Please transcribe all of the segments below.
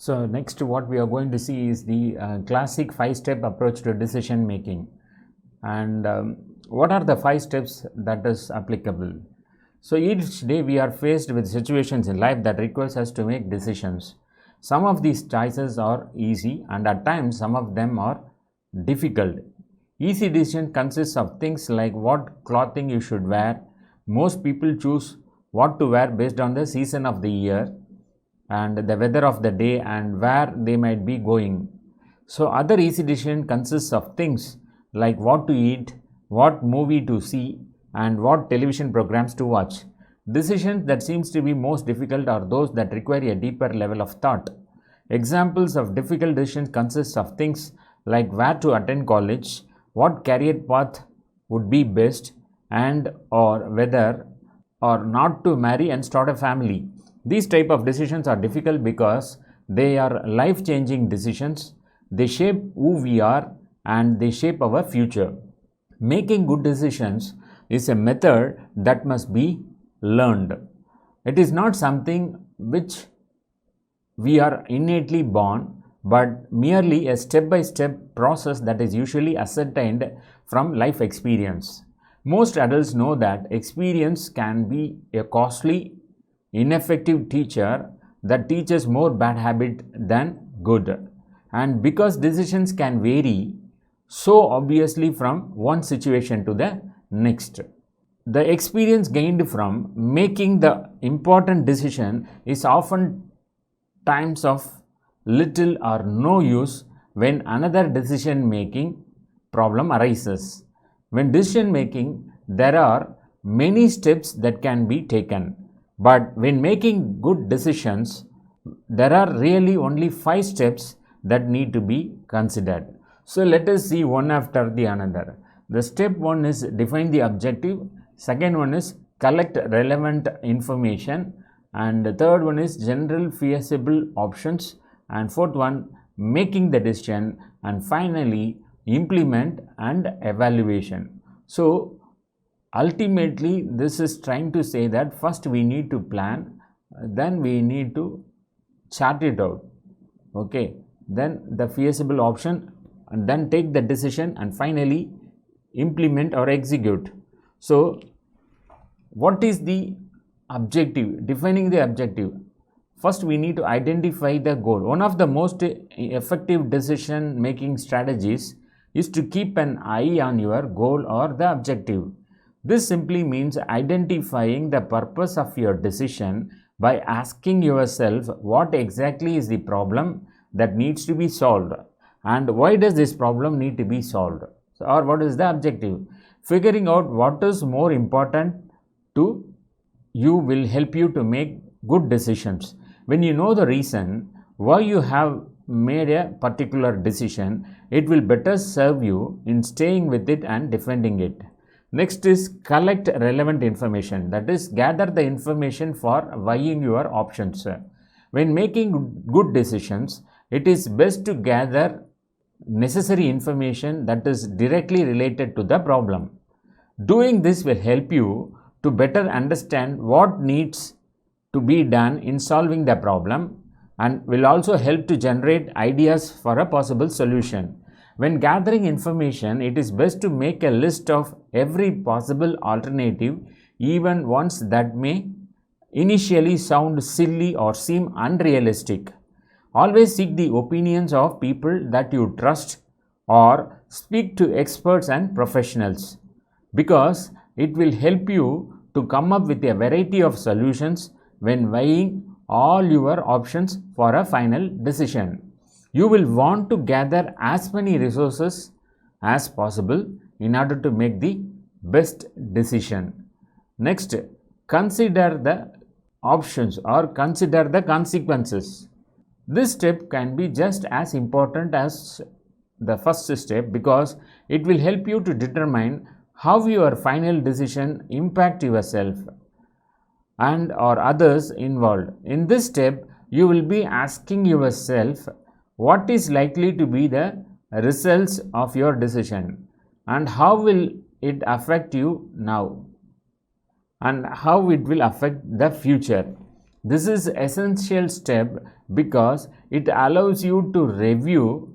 So next what we are going to see is the classic 5-step approach to decision making. And what are the 5 steps that is applicable? So each day we are faced with situations in life that requires us to make decisions. Some of these choices are easy and at times some of them are difficult. Easy decision consists of things like what clothing you should wear. Most people choose what to wear based on the season of the year and the weather of the day and where they might be going. So other easy decision consists of things like what to eat, what movie to see and what television programs to watch. Decisions that seems to be most difficult are those that require a deeper level of thought. Examples of difficult decisions consist of things like where to attend college, what career path would be best, and or whether or not to marry and start a family. These type of decisions are difficult because they are life-changing decisions. They shape who we are and they shape our future. Making good decisions is a method that must be learned. It is not something which we are innately born, but merely a step-by-step process that is usually ascertained from life experience. Most adults know that experience can be a costly, ineffective teacher that teaches more bad habit than good. And because decisions can vary so obviously from one situation to the next, the experience gained from making the important decision is often times of little or no use when another decision making problem arises. When decision making, there are many steps that can be taken, but when making good decisions, there are really only 5 steps that need to be considered. So let us see one after the another. The step 1 is define the objective, second one is collect relevant information, and the third one is general feasible options, and fourth one making the decision, and finally implement and evaluation. So ultimately this is trying to say that first we need to plan, then we need to chart it out, okay, then the feasible option, and then take the decision, and finally implement or execute. So what is the objective? Defining the objective. First we need to identify the goal. One of the most effective decision making strategies is to keep an eye on your goal or the objective. This simply means identifying the purpose of your decision by asking yourself what exactly is the problem that needs to be solved and why does this problem need to be solved, or what is the objective. Figuring out what is more important to you will help you to make good decisions. When you know the reason why you have made a particular decision, it will better serve you in staying with it and defending it. Next is collect relevant information, that is gather the information for weighing your options. When making good decisions, it is best to gather necessary information that is directly related to the problem. Doing this will help you to better understand what needs to be done in solving the problem and will also help to generate ideas for a possible solution. When gathering information, it is best to make a list of every possible alternative, even ones that may initially sound silly or seem unrealistic. Always seek the opinions of people that you trust or speak to experts and professionals, because it will help you to come up with a variety of solutions when weighing all your options for a final decision. You will want to gather as many resources as possible in order to make the best decision. Next, consider the options or consider the consequences. This step can be just as important as the first step because it will help you to determine how your final decision impact yourself and or others involved. In this step, you will be asking yourself what is likely to be the results of your decision and how will it affect you now and how it will affect the future. This is essential step because it allows you to review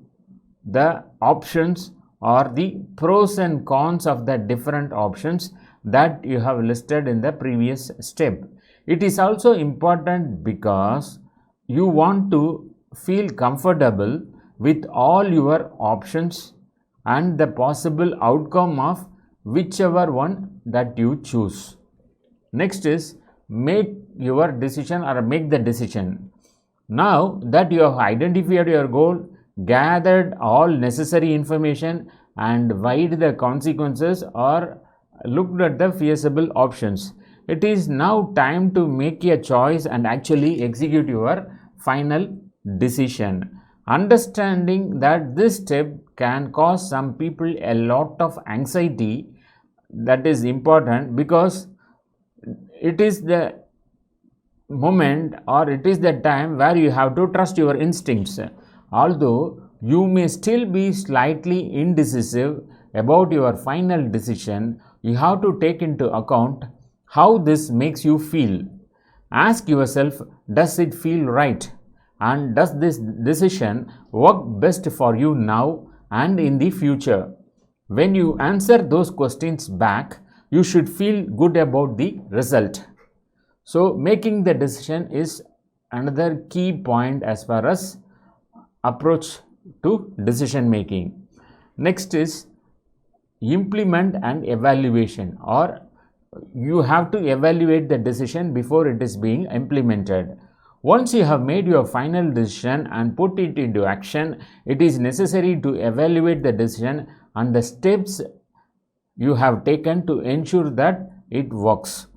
the options or the pros and cons of the different options that you have listed in the previous step. It is also important because you want to feel comfortable with all your options and the possible outcome of whichever one that you choose. Next is make your decision or make the decision. Now that you have identified your goal, gathered all necessary information and weighed the consequences or looked at the feasible options, it is now time to make a choice and actually execute your final decision. Understanding that this step can cause some people a lot of anxiety, that is important because it is the moment or it is the time where you have to trust your instincts. Although you may still be slightly indecisive about your final decision, you have to take into account how this makes you feel. Ask yourself, does it feel right? And does this decision work best for you now and in the future? When you answer those questions back, you should feel good about the result. So, making the decision is another key point as far as approach to decision making. Next is implement and evaluation, or you have to evaluate the decision before it is being implemented. Once you have made your final decision and put it into action, it is necessary to evaluate the decision and the steps you have taken to ensure that it works.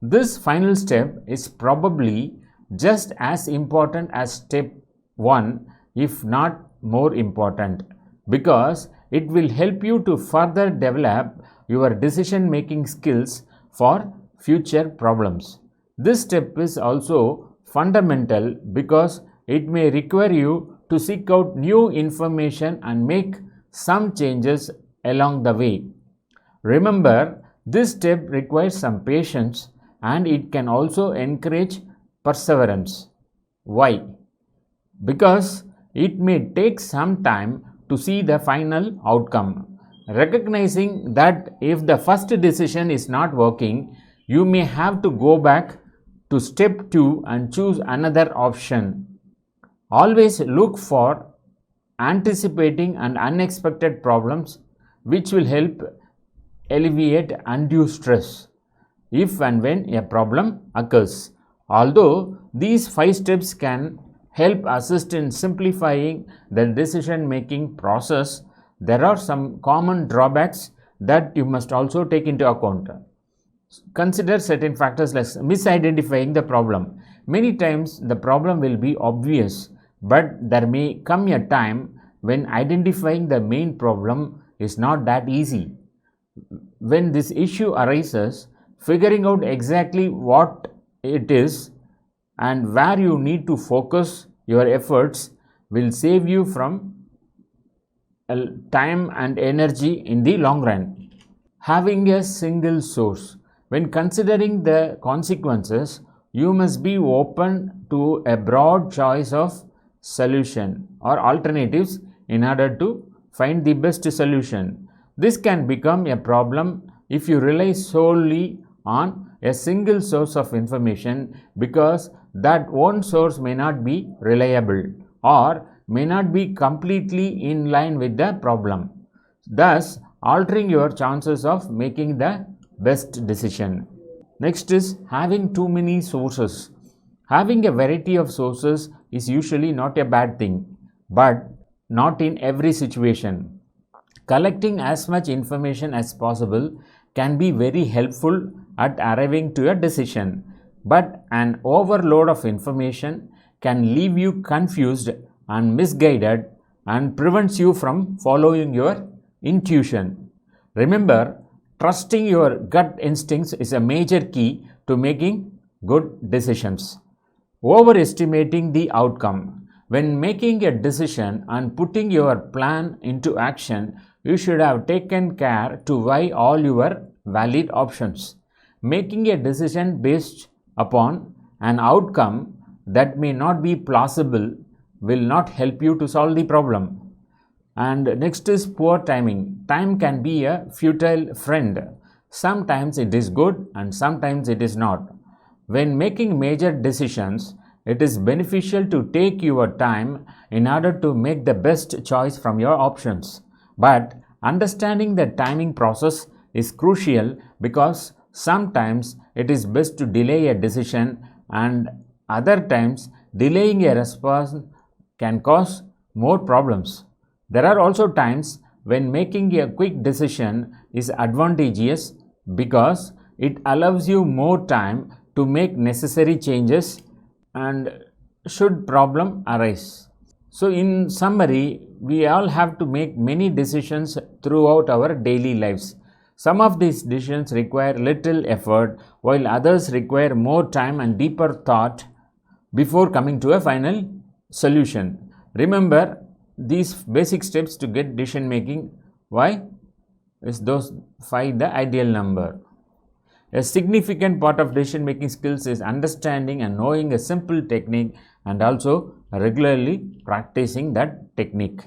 This final step is probably just as important as step 1, if not more important, because it will help you to further develop your decision making skills for future problems. This step is also fundamental because it may require you to seek out new information and make some changes along the way. Remember, this step requires some patience and it can also encourage perseverance. Why? Because it may take some time to see the final outcome. Recognizing that if the first decision is not working, you may have to go back to step 2 and choose another option. Always look for anticipating and unexpected problems, which will help alleviate undue stress if and when a problem occurs. Although these 5 steps can help assist in simplifying the decision making process, there are some common drawbacks that you must also take into account. Consider certain factors like misidentifying the problem. Many times the problem will be obvious, but there may come a time when identifying the main problem is not that easy. When this issue arises, figuring out exactly what it is and where you need to focus your efforts will save you from time and energy in the long run. Having a single source. When considering the consequences, you must be open to a broad choice of solution or alternatives in order to find the best solution. This can become a problem if you rely solely on a single source of information, because that one source may not be reliable or may not be completely in line with the problem, thus altering your chances of making the best decision. Next is having too many sources. Having a variety of sources is usually not a bad thing, but not in every situation. Collecting as much information as possible can be very helpful at arriving to a decision, but an overload of information can leave you confused and misguided and prevents you from following your intuition. Remember, trusting your gut instincts is a major key to making good decisions. Overestimating the outcome. When making a decision and putting your plan into action, you should have taken care to weigh all your valid options. Making a decision based upon an outcome that may not be plausible will not help you to solve the problem. And next is poor timing. Time can be a futile friend. Sometimes it is good and sometimes it is not. When making major decisions, it is beneficial to take your time in order to make the best choice from your options. But understanding the timing process is crucial because sometimes it is best to delay a decision, and other times delaying a response can cause more problems. There are also times when making a quick decision is advantageous because it allows you more time to make necessary changes and should problem arise. So in summary, we all have to make many decisions throughout our daily lives. Some of these decisions require little effort while others require more time and deeper thought before coming to a final solution. Remember these basic steps to get decision making. Why? Is those 5 the ideal number? A significant part of decision making skills is understanding and knowing a simple technique and also regularly practicing that technique.